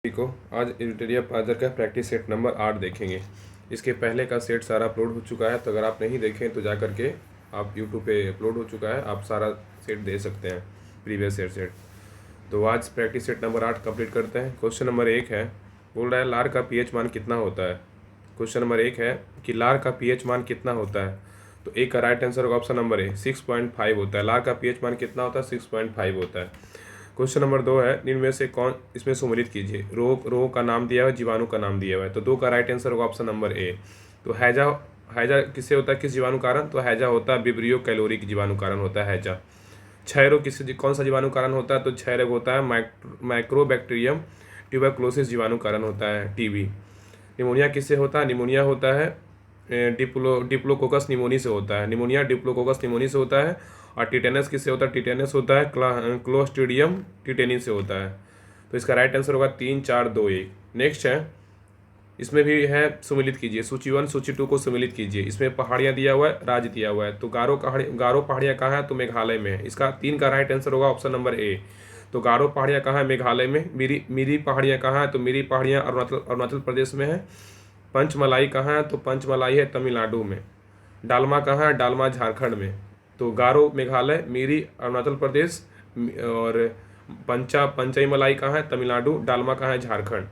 को आज एडिटोरियल पाजर का प्रैक्टिस सेट नंबर 8 देखेंगे। इसके पहले का सेट सारा अपलोड हो चुका है, तो अगर आप नहीं देखें तो जा करके आप यूट्यूब पे अपलोड हो चुका है, आप सारा सेट दे सकते हैं, प्रीवियस सेट। तो आज प्रैक्टिस सेट नंबर 8 कंप्लीट करते हैं। क्वेश्चन नंबर 1 है, बोल रहा है लार का पीएच मान कितना होता है। क्वेश्चन नंबर 1 है कि लार का पीएच मान कितना होता है। तो एक का राइट आंसर होगा ऑप्शन नंबर ए 6.5 होता है। लार का पीएच मान कितना होता है, 6.5 होता है। क्वेश्चन नंबर 2 है, निम्न में से कौन इसमें सम्मिलित कीजिए। रोग का नाम दिया हुआ है, जीवाणु का नाम दिया हुआ है। तो 2 का राइट आंसर होगा ऑप्शन नंबर ए। तो हैजा हैजा किससे होता है, किस जीवाणु कारण। तो हैजा होता है विब्रियो कैलोरी जीवाणु कारण होता है हैजा। क्षय रोग कौन सा जीवाणु कारण होता है। तो क्षय रोग होता है माइक्रोबैक्टीरियम ट्यूबरकुलोसिस जीवाणु कारण होता है, टीबी। निमोनिया किससे होता है। निमोनिया होता है डिप्लोकोकस निमोनी से होता है। निमोनिया डिप्लोकोकस निमोनी से होता है। और टिटेनस किससे होता है। टिटेनस होता है क्लोस्ट्रीडियम टिटेनी से होता है। तो इसका राइट आंसर होगा 3, 4, 2, 1। नेक्स्ट है, इसमें भी है सम्मिलित कीजिए। सूची 1 सूची 2 को सम्मिलित कीजिए। इसमें पहाड़ियाँ दिया हुआ है, राज्य दिया हुआ है। तो गारो पहाड़ियाँ कहाँ है। तो मेघालय में है। इसका 3 का राइट आंसर होगा ऑप्शन नंबर ए। तो गारो पहाड़ियाँ कहाँ है, मेघालय में। मिरी पहाड़ियाँ कहाँ है। तो मिरी पहाड़ियाँ अरुणाचल प्रदेश में है। पंचमलाई कहाँ है। तो पंचमलाई है तमिलनाडु में। डालमा कहाँ है। डालमा झारखंड में। तो गारो मेघालय, मिरी अरुणाचल प्रदेश और पंचई मलाई कहाँ है, तमिलनाडु। डालमा कहाँ है, झारखंड।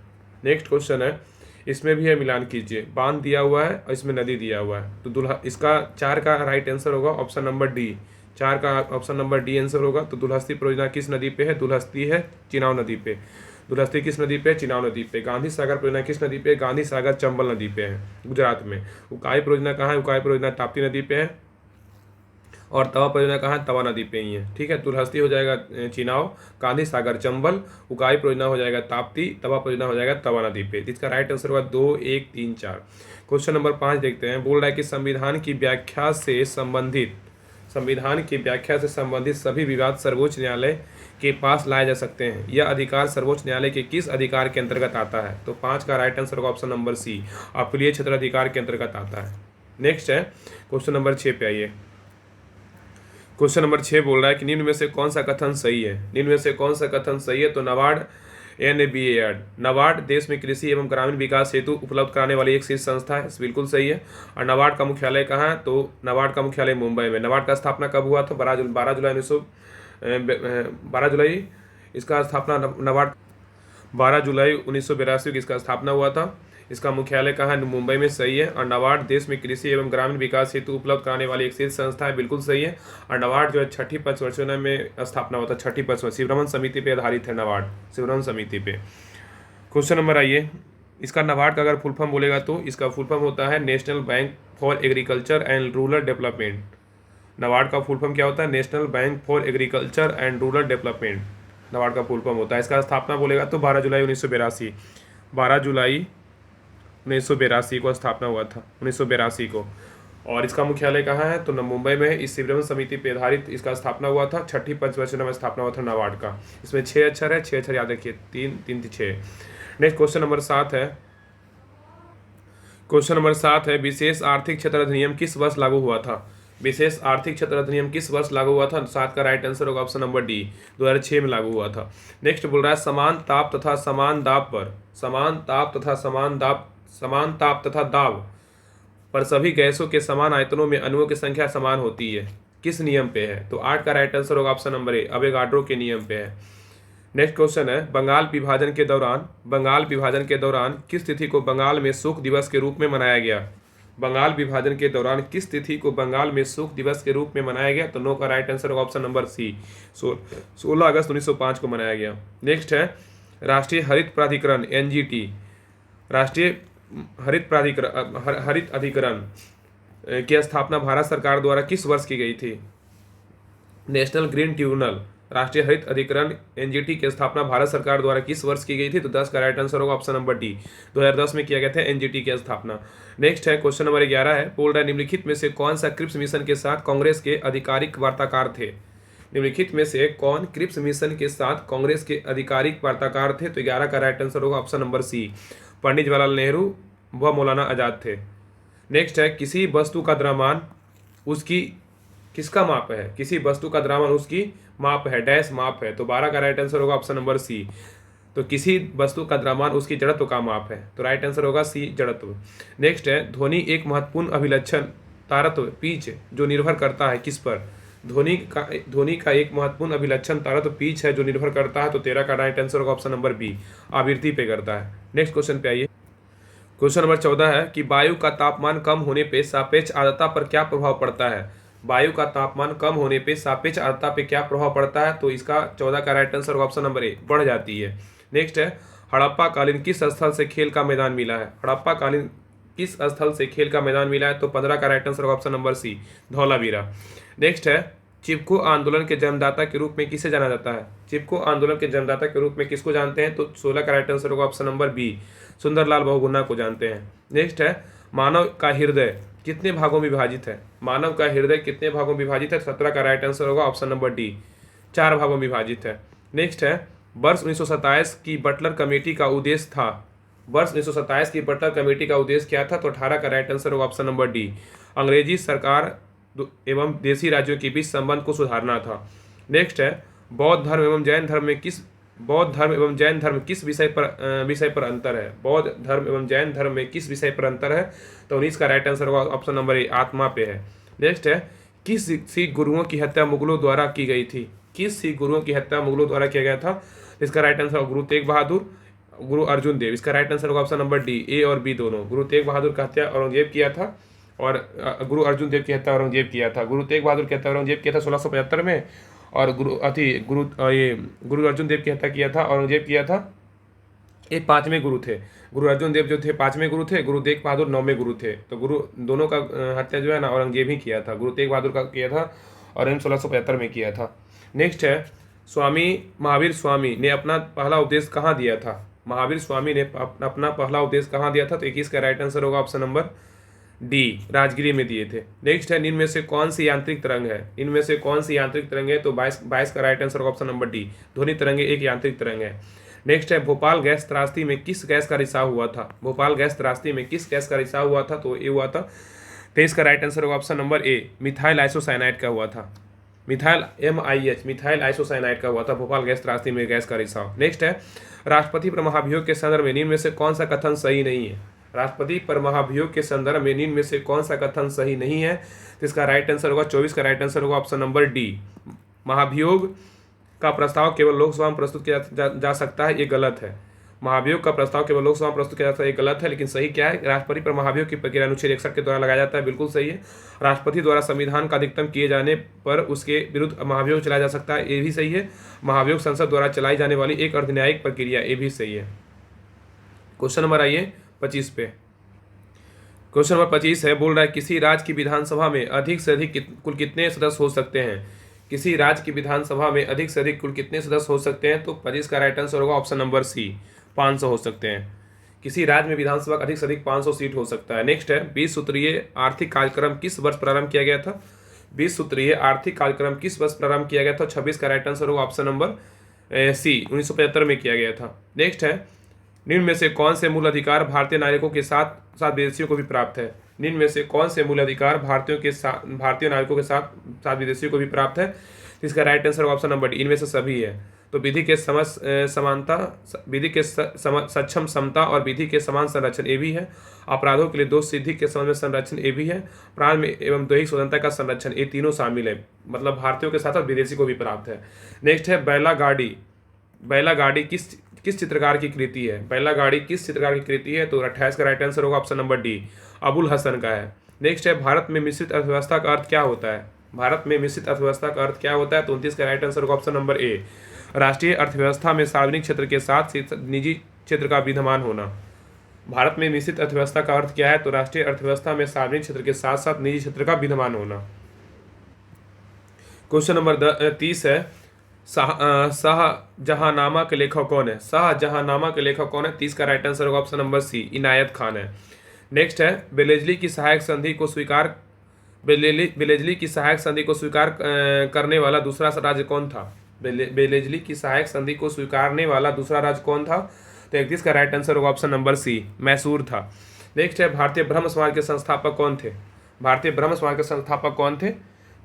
नेक्स्ट क्वेश्चन है, इसमें भी है मिलान कीजिए। बांध दिया हुआ है और इसमें नदी दिया हुआ है। तो इसका 4 का राइट आंसर होगा ऑप्शन नंबर डी। 4 का ऑप्शन नंबर डी आंसर होगा। तो दुलहस्ती परियोजना किस नदी पे है। दुलहस्ती है चिनाव नदी पे। दुलहस्ती किस नदी पे है, चिनाव नदी पे। गांधी सागर परियोजना किस नदी पे है। गांधी सागर चंबल नदी पे है, गुजरात में। उकाई परियोजना कहाँ है। उकाई परियोजना ताप्ती नदी पे है। और तवा परियोजना कहाँ है, तवा नदी पे ही है। ठीक है, दुलहस्ती हो जाएगा चिनाव, गांधी सागर चंबल, उकाई परियोजना हो जाएगा ताप्ती, तवा परियोजना हो जाएगा तवा नदी पे। इसका राइट आंसर होगा 2, 1, 3, 4। क्वेश्चन नंबर 5 देखते हैं। बोल रहा है कि संविधान की व्याख्या से संबंधित सभी विवाद सर्वोच्च न्यायालय के पास लाए जा सकते हैं। यह अधिकार सर्वोच्च न्यायालय के किस अधिकार के अंतर्गत आता है। तो 5 का राइट आंसर होगा ऑप्शन नंबर सी, अपीलीय क्षेत्र अधिकार के अंतर्गत आता है। नेक्स्ट है, क्वेश्चन नंबर 6 पे आइए। क्वेश्चन नंबर 6 बोल रहा है कि निम्न में से कौन सा कथन सही है। निम्न में से कौन सा कथन सही है। तो नाबार्ड नाबार्ड देश में कृषि एवं ग्रामीण विकास हेतु उपलब्ध कराने वाली एक शीर्ष संस्था है, बिल्कुल सही है। और नाबार्ड का मुख्यालय कहाँ है। तो नाबार्ड का मुख्यालय मुंबई में। नाबार्ड का स्थापना कब हुआ था। 12 जुलाई इसका स्थापना नाबार्ड 12 जुलाई 1982 की इसका स्थापना हुआ था। इसका मुख्यालय कहाँ है, मुंबई में, सही है। और नाबार्ड देश में कृषि एवं ग्रामीण विकास हेतु उपलब्ध कराने वाली एक शीर्ष संस्था है, बिल्कुल सही है। और नाबार्ड जो है 6ठी पंचवर्षीय में स्थापना हुआ था। 6ठी पंचवर्षीय शिवरमन समिति पे आधारित है नाबार्ड, शिवरमन समिति पे। क्वेश्चन नंबर आइए, इसका नाबार्ड का अगर फुल फॉर्म बोलेगा तो इसका फुल फॉर्म होता है national bank for agriculture and rural development. NABARD का फुल फॉर्म क्या होता है, national bank for agriculture and rural development NABARD का फुल फॉर्म होता है। इसका स्थापना बोलेगा तो 12 जुलाई 1982, 12 जुलाई 1982 को स्थापना हुआ था, 1982 को। और इसका मुख्यालय कहाँ है, तो मुंबई में है। इस शिवरमन समिति पर आधारित इसका स्थापना हुआ था। 6ठी पंचवर्षीय में स्थापना हुआ था नाबार्ड का। इसमें 6 अक्षर है, 6 अक्षर याद रखिए, 3, 3, 6। नेक्स्ट क्वेश्चन नंबर 7 है। क्वेश्चन नंबर 7 है, विशेष आर्थिक क्षेत्र अधिनियम किस वर्ष लागू हुआ था। विशेष आर्थिक क्षेत्र अधिनियम किस वर्ष लागू हुआ था। 7 का राइट आंसर होगा ऑप्शन नंबर डी, 2006 में लागू हुआ था। नेक्स्ट बोल रहा है, समान ताप तथा समान ताप तथा दाब पर सभी गैसों के समान आयतनों में अणुओं की संख्या समान होती है, किस नियम पे है। तो 8 का राइट आंसर होगा ऑप्शन नंबर ए, अवोगाड्रो के नियम पे है। नेक्स्ट क्वेश्चन है, बंगाल विभाजन के दौरान किस तिथि को बंगाल में शोक दिवस के रूप में मनाया गया। बंगाल विभाजन के दौरान किस तिथि को बंगाल में शोक दिवस के रूप में मनाया गया। तो 9 का राइट आंसर होगा ऑप्शन नंबर सी, 16 अगस्त 1905 को मनाया गया। नेक्स्ट है, राष्ट्रीय हरित प्राधिकरण NGT, राष्ट्रीय हरित अधिकरण की स्थापना भारत सरकार द्वारा किस वर्ष की गई थी। नेशनल ग्रीन ट्रिब्यूनल, राष्ट्रीय हरित अधिकरण NGT की स्थापना भारत सरकार द्वारा किस वर्ष की गई थी। तो 10 का राइट आंसर होगा ऑप्शन नंबर डी, 2010 में किया गया था NGT की स्थापना। नेक्स्ट है, क्वेश्चन नंबर 11 है। बोल रहा है, निम्नलिखित में से कौन सा क्रिप्स मिशन के साथ कांग्रेस के आधिकारिक वार्ताकार थे। निम्नलिखित में से कौन क्रिप्स मिशन के साथ कांग्रेस के आधिकारिक वार्ताकार थे। तो 11 का राइट आंसर होगा ऑप्शन नंबर सी, पंडित जवाहरलाल नेहरू व मौलाना आजाद थे। नेक्स्ट है, किसी वस्तु का द्रव्यमान उसकी किसका माप है। किसी वस्तु का द्रव्यमान उसकी माप है, डैश माप है। तो 12 का राइट आंसर होगा ऑप्शन नंबर सी, तो किसी वस्तु का द्रव्यमान उसकी जड़त्व का माप है, तो राइट आंसर होगा सी, जड़त्व। नेक्स्ट है, ध्वनि एक महत्वपूर्ण अभिलक्षण तारत्व पिच जो निर्भर करता है किस पर? ध्वनि का एक महत्वपूर्ण अभिलक्षण तारत्व पिच है जो निर्भर करता है, तो 13 का राइट आंसर होगा ऑप्शन नंबर बी, आवृत्ति पे करता है। नेक्स्ट क्वेश्चन पे आइए। क्वेश्चन नंबर 14 है कि वायु का तापमान कम होने पे सापेक्ष आर्द्रता पर क्या प्रभाव पड़ता है? वायु का तापमान कम होने पे सापेक्ष आर्द्रता पे क्या प्रभाव पड़ता है? तो इसका 14 का राइट आंसर होगा ऑप्शन नंबर ए, बढ़ जाती है। नेक्स्ट है, हड़प्पा कालीन किस स्थल से खेल का मैदान मिला है? हड़प्पा कालीन किस स्थल से खेल का मैदान मिला है? तो 15 का राइट आंसर होगा option number C, Dholavira. Next है, चिपको आंदोलन के जन्मदाता के रूप में किसे जाना जाता है? चिपको आंदोलन के जन्मदाता के रूप में किसको जानते हैं? तो 16 का राइट आंसर होगा option number B, Sunderlal Bahuguna को जानते हैं। नेक्स्ट है, मानव का हृदय कितने भागों में विभाजित है? मानव का हृदय कितने भागों में विभाजित है? 17 का राइट आंसर होगा ऑप्शन नंबर डी, 4 भागों में विभाजित है। नेक्स्ट है, वर्ष 1927 की बटलर कमेटी का उद्देश्य था। वर्ष 1927 की बटलर कमेटी का उद्देश्य क्या था? तो 18 का राइट आंसर होगा ऑप्शन नंबर डी, अंग्रेजी सरकार एवं देशी राज्यों के बीच संबंध को सुधारना था। नेक्स्ट है, बौद्ध धर्म एवं जैन धर्म किस विषय पर अंतर है? बौद्ध धर्म एवं जैन धर्म में किस विषय पर अंतर है? तो 19 का राइट आंसर होगा ऑप्शन नंबर ए, आत्मा पे है। नेक्स्ट है, किस सिख गुरुओं की हत्या मुगलों द्वारा की गई थी? किस सिख गुरुओं की हत्या मुगलों द्वारा किया गया था? इसका राइट आंसर गुरु तेग बहादुर, गुरु अर्जुन देव। इसका राइट आंसर होगा ऑप्शन नंबर डी, ए और बी दोनों। गुरु तेग बहादुर का हत्या औरंगजेब किया था और गुरु अर्जुन देव की हत्या औरंगजेब किया था। गुरु तेग बहादुर की हत्या औरंगजेब किया था 1675 में, और गुरु अर्जुन देव की हत्या किया था औरंगजेब किया था। एक 5वें गुरु थे, गुरु अर्जुन देव जो थे 5वें गुरु थे, गुरु तेग बहादुर 9वें गुरु थे। तो गुरु दोनों का हत्या जो है ना औरंगजेब ही किया था। गुरु तेग बहादुर का किया था और 1675 में किया था। नेक्स्ट है, महावीर स्वामी ने अपना पहला उपदेश कहाँ दिया था? महावीर स्वामी ने अपना पहला उपदेश कहाँ दिया था? तो 21 का राइट आंसर होगा ऑप्शन नंबर डी, राजगिरी में दिए थे। नेक्स्ट है, इनमें से कौन सी यांत्रिक तरंग है? इनमें से कौन सी यांत्रिक तरंग है? तो 22 का राइट आंसर होगा ऑप्शन नंबर डी, ध्वनि तरंग एक यांत्रिक तरंग है। नेक्स्ट है, भोपाल गैस त्रासदी में किस गैस का रिसाव हुआ था? भोपाल गैस त्रासदी में किस गैस का रिसाव हुआ था? तो ये हुआ था 23 का राइट आंसर होगा option number A, methyl isocyanide का हुआ था। मिथाइल MIH मिथाइल आइसोसाइनाइड का हुआ था भोपाल गैस त्रासदी में गैस का रिसाव। नेक्स्ट है, राष्ट्रपति पर महाभियोग के संदर्भ में निम्न में से कौन सा कथन सही नहीं है? राष्ट्रपति पर महाभियोग के संदर्भ में निम्न में से कौन सा कथन सही नहीं है? तो इसका राइट आंसर होगा 24 का राइट आंसर होगा ऑप्शन नंबर डी, महाभियोग का प्रस्ताव केवल लोकसभा में प्रस्तुत किया जा सकता है, ये गलत है। महाभियोग का प्रस्ताव केवल लोकसभा में प्रस्तुत किया जाता है, ये गलत है। लेकिन सही क्या है? राष्ट्रपति पर महाभियोग की प्रक्रिया अनुच्छेद 61 के द्वारा लगाया जाता है, बिल्कुल सही है। राष्ट्रपति द्वारा संविधान का अधिकतम किए जाने पर उसके विरुद्ध महाभियोग चलाया जा सकता है, ये भी सही है। महाभियोग संसद द्वारा चलाई जाने वाली एक अर्धन्यायिक प्रक्रिया, ये भी सही है। क्वेश्चन नंबर आइए 25 पे। क्वेश्चन नंबर 25 है, बोल रहा है किसी राज्य की विधानसभा में अधिक से अधिक कुल कितने सदस्य हो सकते हैं? किसी राज्य की विधानसभा में अधिक से अधिक कुल कितने सदस्य हो सकते हैं? तो 25 का राइट आंसर होगा ऑप्शन नंबर सी, 500 हो सकते हैं। किसी राज्य में विधानसभा का अधिक से अधिक 500 सीट हो सकता है। नेक्स्ट है, 20 सूत्रीय आर्थिक कार्यक्रम किस वर्ष प्रारंभ किया गया था? 20 सूत्रीय आर्थिक कार्यक्रम किस वर्ष प्रारंभ किया गया था? 26 का राइट आंसर होगा ऑप्शन नंबर सी, 1975 में किया गया था। नेक्स्ट है, निम्न में से कौन से मूल अधिकार भारतीय नागरिकों के साथ साथ विदेशियों को भी प्राप्त है? निम्न में से कौन से मूल अधिकार भारतीय नागरिकों के साथ साथ विदेशियों को भी प्राप्त है? इसका right answer option number D, इनमें से सभी है। तो विधि के समानता, विधि के सक्षम समता और विधि के समान संरक्षण, ये भी है। अपराधों के लिए दोष सिद्धि के संबंध में संरक्षण, ये भी है। प्राण में एवं दैहिक स्वतंत्रता का संरक्षण, ये तीनों शामिल है। मतलब भारतीयों के साथ साथ विदेशी को भी प्राप्त है। नेक्स्ट है, बैलागाड़ी किस चित्रकार की कृति है? बैलागाड़ी किस चित्रकार की कृति है? तो 28 का राइट आंसर होगा option number D, Abul Hasan का है। नेक्स्ट है, भारत में मिश्रित अर्थव्यवस्था का अर्थ क्या होता है? भारत में मिश्रित अर्थव्यवस्था का अर्थ क्या होता है? तो 29 का राइट आंसर होगा ऑप्शन नंबर ए, राष्ट्रीय अर्थव्यवस्था में सार्वजनिक क्षेत्र के साथ निजी क्षेत्र का विद्यमान होना। भारत में मिश्रित अर्थव्यवस्था का अर्थ क्या है? तो राष्ट्रीय अर्थव्यवस्था में सार्वजनिक क्षेत्र के साथ साथ निजी क्षेत्र का विद्यमान होना। क्वेश्चन नंबर 30 है, शाहजहांनामा के लेखक कौन है? शाहजहांनामा के लेखक कौन है? 30 का राइट आंसर होगा ऑप्शन नंबर सी, इनायत खान है। नेक्स्ट है, बेलेजली की सहायक संधि को स्वीकार करने वाला दूसरा राज्य कौन था? बेलेजली की सहायक संधि को स्वीकारने वाला दूसरा राज्य कौन था? तो 31 का राइट आंसर होगा ऑप्शन नंबर सी, मैसूर था। नेक्स्ट है, भारतीय ब्रह्म समाज के संस्थापक कौन थे? भारतीय ब्रह्म समाज के संस्थापक कौन थे?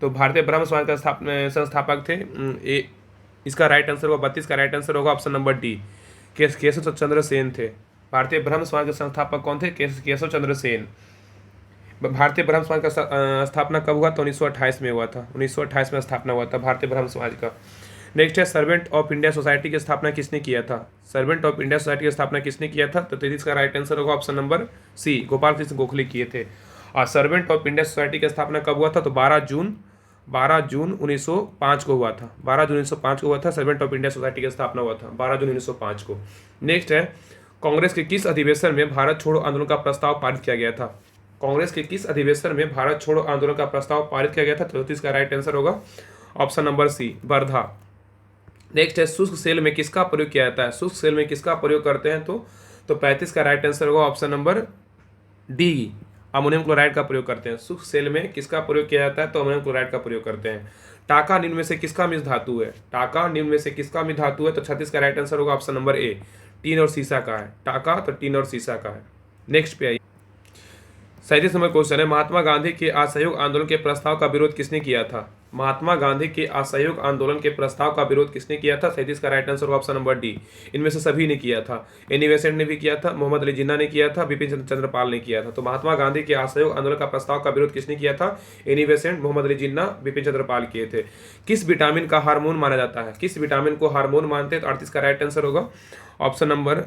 तो भारतीय ब्रह्म समाज के संस्थापक थे इसका राइट आंसर होगा 32 का राइट आंसर होगा option number D, Keshav Chandra Sen थे। भारतीय ब्रह्म समाज के संस्थापक कौन थे? केशव चंद्र सेन। भारतीय ब्रह्म समाज का स्थापना कब हुआ? तो 1928 में हुआ था। 1928 में स्थापना हुआ था भारतीय ब्रह्म समाज का। नेक्स्ट है सर्वेंट ऑफ इंडिया सोसाइटी की स्थापना किसने किया था? सर्वेंट ऑफ इंडिया सोसाइटी की स्थापना किसने किया था? तो 33 का राइट आंसर होगा option number C, Gopal Krishna Gokhale किए थे। और सर्वेंट ऑफ इंडिया सोसाइटी की स्थापना कब हुआ था? तो 12 जून 1905 को हुआ था। 12 जून 1905 को हुआ था सर्वेंट ऑफ इंडिया सोसाइटी की स्थापना हुआ था 12 जून 1905 को। नेक्स्ट है कांग्रेस के किस अधिवेशन में भारत छोड़ो आंदोलन का प्रस्ताव पारित किया गया था? कांग्रेस के किस अधिवेशन में भारत छोड़ो आंदोलन का प्रस्ताव पारित किया गया था? तो इसका राइट आंसर होगा option number C, Wardha. Next है शुष्क सेल में किसका प्रयोग किया जाता है? शुष्क सेल में किसका प्रयोग करते हैं? तो 35 का राइट आंसर होगा option number D, ammonium chloride का प्रयोग करते हैं। शुष्क सेल में किसका प्रयोग किया जाता है? तो अमोनियम क्लोराइड का प्रयोग करते हैं। टाका निम्न में से किसका मिश्र धातु है? टाका निम्न में से किसका मिश्र धातु है? तो 36 का राइट आंसर होगा ऑप्शन नंबर ए, टीन और सीसा का है। टाका तो टीन और सीसा का है। नेक्स्ट पे आइए, 37 नंबर क्वेश्चन है महात्मा गांधी के असहयोग आंदोलन के प्रस्ताव का विरोध किसने किया था? महात्मा गांधी के असहयोग आंदोलन के प्रस्ताव का विरोध किसने किया था? 37 का right answer option number D, इनमें से सभी ने किया था। एनी बेसेंट ने भी किया था, मोहम्मद अली जिन्ना ने किया था, बिपिन चंद्र पाल ने किया था। तो महात्मा गांधी के असहयोग आंदोलन का प्रस्ताव का विरोध किसने किया था? एनी बेसेंट, मोहम्मद अली जिन्ना, बिपिन चंद्र पाल किए थे। किस विटामिन का हार्मोन माना जाता है? किस विटामिन को हार्मोन मानते हैं? तो 38 का राइट आंसर होगा option number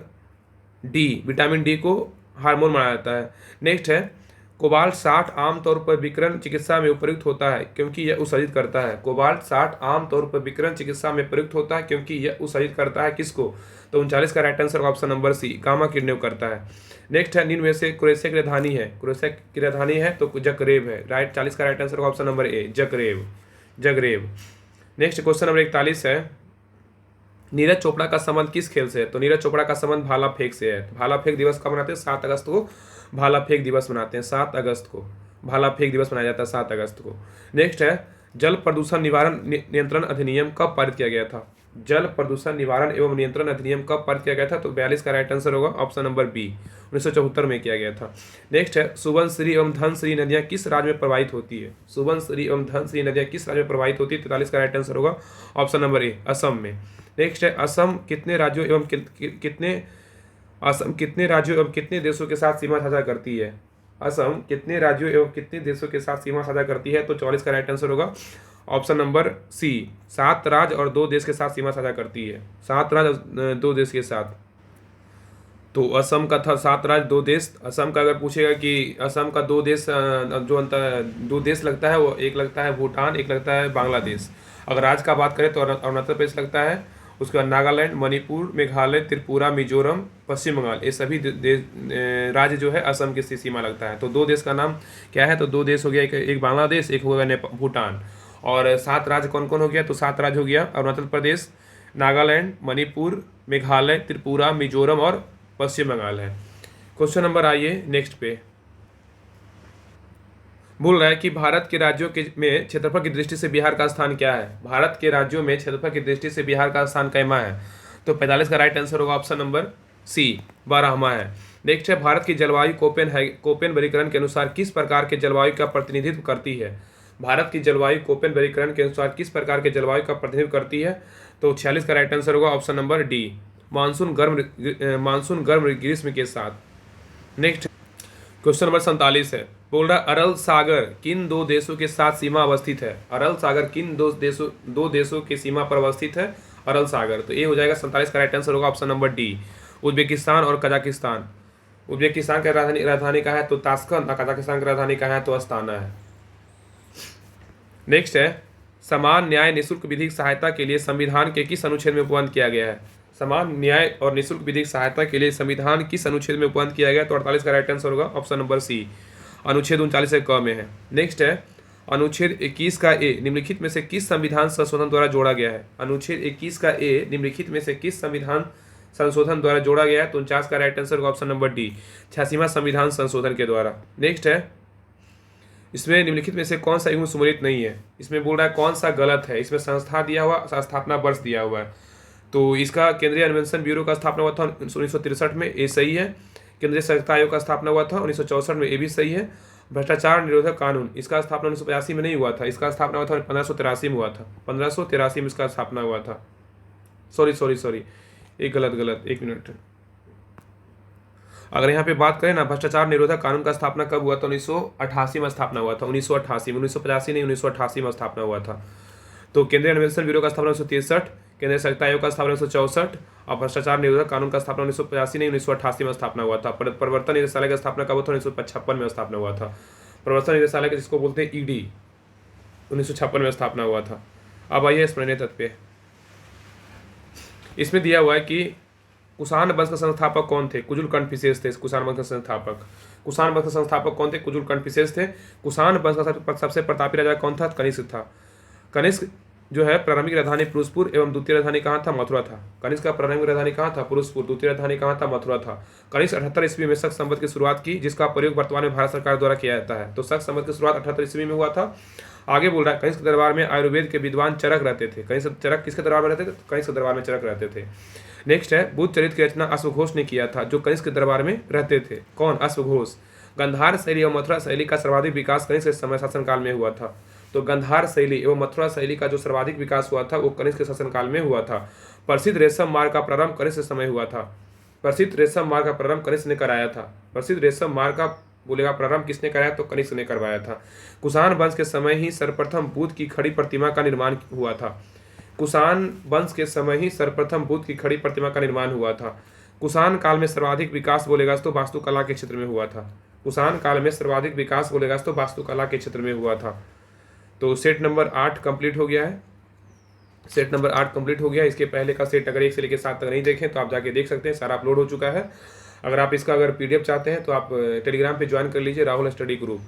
D, vitamin D को हार्मोन माना जाता है। नेक्स्ट है कोबाल्ट 60 आमतौर पर विकिरण चिकित्सा में उपयुक्त होता है क्योंकि यह उत्सर्जित करता है। कोबाल्ट 60 आमतौर पर विकिरण चिकित्सा में प्रयुक्त होता है क्योंकि यह उत्सर्जित करता है किसको? तो 39 का right answer option number C, gamma किरणें करता है। नेक्स्ट है निम्न में से क्रोएशिया की राजधानी है? क्रोएशिया की राजधानी है तो जकरेब है। राइट 40 का right answer option number A, Zagreb. Next question number 41 है नीरज चोपड़ा का संबंध किस खेल से है? तो नीरज चोपड़ा का संबंध भाला फेंक से है। भाला फेंक दिवस कब मनाते हैं? 7 अगस्त को भाला फेंक दिवस मनाते हैं। 7 अगस्त को भाला फेंक दिवस मनाया जाता है, 7 अगस्त को। नेक्स्ट है जल प्रदूषण निवारण नियंत्रण अधिनियम कब पारित किया गया था? जल प्रदूषण निवारण एवं नियंत्रण अधिनियम कब पारित किया गया था? तो 42 का राइट आंसर होगा ऑप्शन नंबर बी, 1974 में किया गया था। नेक्स्ट है सुबनसिरी एवं धनसिरी नदियां किस राज्य में प्रवाहित होती है? सुबनसिरी एवं धनसिरी नदियां किस राज्य में प्रवाहित होती है? 43 का राइट आंसर होगा ऑप्शन नंबर ए, असम में। नेक्स्ट है असम कितने राज्यों एवं कितने देशों के साथ सीमा साझा करती है? असम कितने राज्यों एवं कितने देशों के साथ सीमा साझा करती है? तो 44 का राइट आंसर होगा ऑप्शन नंबर सी, 7 राज्य और 2 देश के साथ सीमा साझा करती है। 7 राज्य और 2 देश के साथ। तो असम का था 7 राज्य 2 देश। असम का अगर पूछेगा कि असम का 2 देश जो अंतर 2 देश लगता है, वो एक लगता है भूटान, एक लगता है बांग्लादेश। अगर राज्य का बात करें तो अरुणाचल प्रदेश लगता है, उसके बाद नागालैंड, मणिपुर, मेघालय, त्रिपुरा, मिजोरम, पश्चिम बंगाल, ये सभी राज्य जो है असम की सीमा लगता है। तो 2 देश का नाम क्या है? तो 2 देश हो गया, एक बांग्लादेश, एक हो गया भूटान। और 7 राज्य कौन कौन हो गया? तो 7 राज्य हो गया अरुणाचल प्रदेश, नागालैंड, मणिपुर, मेघालय, त्रिपुरा, मिजोरम और पश्चिम बंगाल है। क्वेश्चन नंबर आइए नेक्स्ट पे, बोल रहा है कि भारत के राज्यों के में क्षेत्रफल की दृष्टि से बिहार का स्थान क्या है? भारत के राज्यों में क्षेत्रफल की दृष्टि से बिहार का स्थान कैमा है? तो 45 का राइट आंसर होगा ऑप्शन नंबर सी, 12वां है। नेक्स्ट है भारत की जलवायु कोपेन वर्गीकरण के अनुसार किस प्रकार के जलवायु का प्रतिनिधित्व करती है? भारत की जलवायु कोपेन वर्गीकरण के अनुसार किस प्रकार के जलवायु का प्रतिनिधित्व करती है? तो 46 का राइट आंसर होगा ऑप्शन नंबर डी, मानसून गर्म ग्रीष्म के साथ। नेक्स्ट क्वेश्चन नंबर 47 है, बोल रहा अरल सागर किन 2 देशों के साथ सीमा अवस्थित है? अरल सागर किन 2 देशों की सीमा पर अवस्थित है? अरल सागर। तो ये हो जाएगा 47 का राइट आंसर होगा ऑप्शन नंबर डी, उज्बेकिस्तान और कजाकिस्तान। उज्बेकिस्तान की राजधानी कहाँ है? तो ताशकंद। और कजाकिस्तान की राजधानी कहाँ है? तो अस्ताना है। नेक्स्ट है समान न्याय निःशुल्क विधिक सहायता के लिए संविधान के किस अनुच्छेद में उपबंध किया गया है? समान न्याय और निःशुल्क विधिक सहायता के लिए संविधान किस अनुच्छेद में उपबंध किया गया? तो 48 का राइट आंसर होगा ऑप्शन नंबर सी, अनुच्छेद 39 क में है। नेक्स्ट है अनुच्छेद 21 का ए निम्नलिखित में से किस संविधान संशोधन द्वारा जोड़ा गया है? अनुच्छेद 21 का ए निम्नलिखित में से किस संविधान संशोधन द्वारा जोड़ा गया है? तो 49 का राइट आंसर होगा ऑप्शन नंबर डी, 86वां संविधान संशोधन के द्वारा। नेक्स्ट है इसमें निम्नलिखित में से कौन सा युग्म सुमेलित नहीं है? इसमें बोल रहा है कौन सा गलत है। इसमें संस्था दिया हुआ, स्थापना वर्ष दिया हुआ है। तो इसका केंद्रीय अन्वेषण ब्यूरो का स्थापना हुआ था 1963 में, ये सही है। केंद्रीय सतर्कता आयोग का स्थापना हुआ था 1964 में, ये भी सही है। भ्रष्टाचार निरोधक कानून, इसका स्थापना 1985 में नहीं हुआ था, इसका स्थापना हुआ था 1583 में हुआ था। 1583 में इसका स्थापना हुआ था। सॉरी एक गलत, एक मिनट। अगर यहाँ पे बात करें ना, भ्रष्टाचार निरोधक कानून का स्थापना कब हुआ था? 1988 में स्थापना हुआ था। 1988 में, 1985 नहीं, 1988 में स्थापना हुआ था। तो केंद्रीय अन्वेषण ब्यूरो का स्थापना 1963, केंद्रीय सहायता आयोग का स्थापना 1964 और भ्रष्टाचार निरोधक कानून का स्थापना 1985 नहीं, 1988 में स्थापना हुआ था। प्रवर्तन निदेशालय का स्थापना कब हुआ था? 1956 में स्थापना हुआ था। प्रवर्तन निदेशालय का जिसको बोलते हैं ईडी, 1956 में स्थापना हुआ था। अब आइए स्मरणीय तथ्य पे। इसमें दिया हुआ है कि कुषाण वंश के संस्थापक कौन थे? कुजुल कण्ठविशेष थे कुषाण वंश के संस्थापक। कुषाण वंश के संस्थापक कौन थे? कुजुल कण्ठविशेष थे। कुषाण वंश का सबसे प्रतापी राजा कौन था? कनिष्क था। कनिष्क जो है प्रारंभिक राजधानी पुरुषपुर एवं द्वितीय राजधानी कहाँ था? मथुरा था। कनिष्क का प्रारंभिक राजधानी कहाँ था? पुरुषपुर। द्वितीय राजधानी कहाँ था? मथुरा था। कनिष्क 78 ईस्वी में शक संवत की शुरुआत की, जिसका प्रयोग वर्तमान में भारत सरकार द्वारा किया जाता है। तो शक संवत की शुरुआत 78 ईस्वी में हुआ था। आगे बोल रहा है, कनिष्क दरबार में आयुर्वेद के विद्वान चरक रहते थे। कनिष्क चरक किसके दरबार में रहते थे? कनिष्क दरबार में चरक रहते थे। नेक्स्ट है, बुद्ध चरित्र की रचना अश्वघोष ने किया था, जो कनिष्क दरबार में रहते थे। कौन? अश्वघोष। गंधार शैली और मथुरा शैली का सर्वाधिक विकास कनिष्क के समय शासनकाल में हुआ था। तो गंधार शैली एवं मथुरा शैली का जो सर्वाधिक विकास हुआ था वो कनिष्क के शासनकाल में हुआ था। प्रसिद्ध रेशम मार्ग का प्रारंभ कनिष्क के समय हुआ था। प्रसिद्ध रेशम मार्ग का प्रारंभ कनिष्क ने कराया था। प्रसिद्ध रेशम मार्ग का बोलेगा प्रारंभ किसने कराया? तो कनिष्क ने करवाया था। कुषाण वंश के समय ही सर्वप्रथम बुद्ध की खड़ी प्रतिमा का निर्माण हुआ था। कुषाण वंश के समय ही सर्वप्रथम बुद्ध की खड़ी प्रतिमा का निर्माण हुआ था। कुषाण काल में सर्वाधिक विकास बोलेगा तो वास्तुकला के क्षेत्र में हुआ था। कुषाण काल में सर्वाधिक विकास बोलेगा तो वास्तुकला के क्षेत्र में हुआ था। तो सेट नंबर 8 कंप्लीट हो गया है। सेट नंबर 8 कंप्लीट हो गया। इसके पहले का सेट अगर 1 से लेकर 7 तक नहीं देखें तो आप जाके देख सकते हैं, सारा अपलोड हो चुका है। अगर आप इसका अगर पीडीएफ चाहते हैं तो आप टेलीग्राम पे ज्वाइन कर लीजिए, Rahul study group.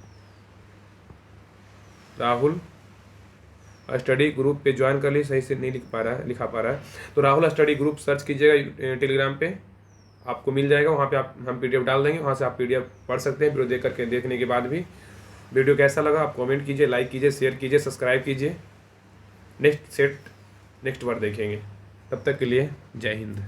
Rahul study group पे ज्वाइन कर लीजिए। सही से नहीं लिखा पा रहा है तो राहुल स्टडी ग्रुप सर्च कीजिएगा टेलीग्राम पे, आपको मिल जाएगा। वहाँ पे हम पीडीएफ डाल देंगे, वहाँ से आप पीडीएफ पढ़ सकते हैं। वीडियो देखने के बाद भी वीडियो कैसा लगा आप कमेंट कीजिए, लाइक कीजिए, शेयर कीजिए, सब्सक्राइब कीजिए। नेक्स्ट बार देखेंगे। तब तक के लिए जय हिंद।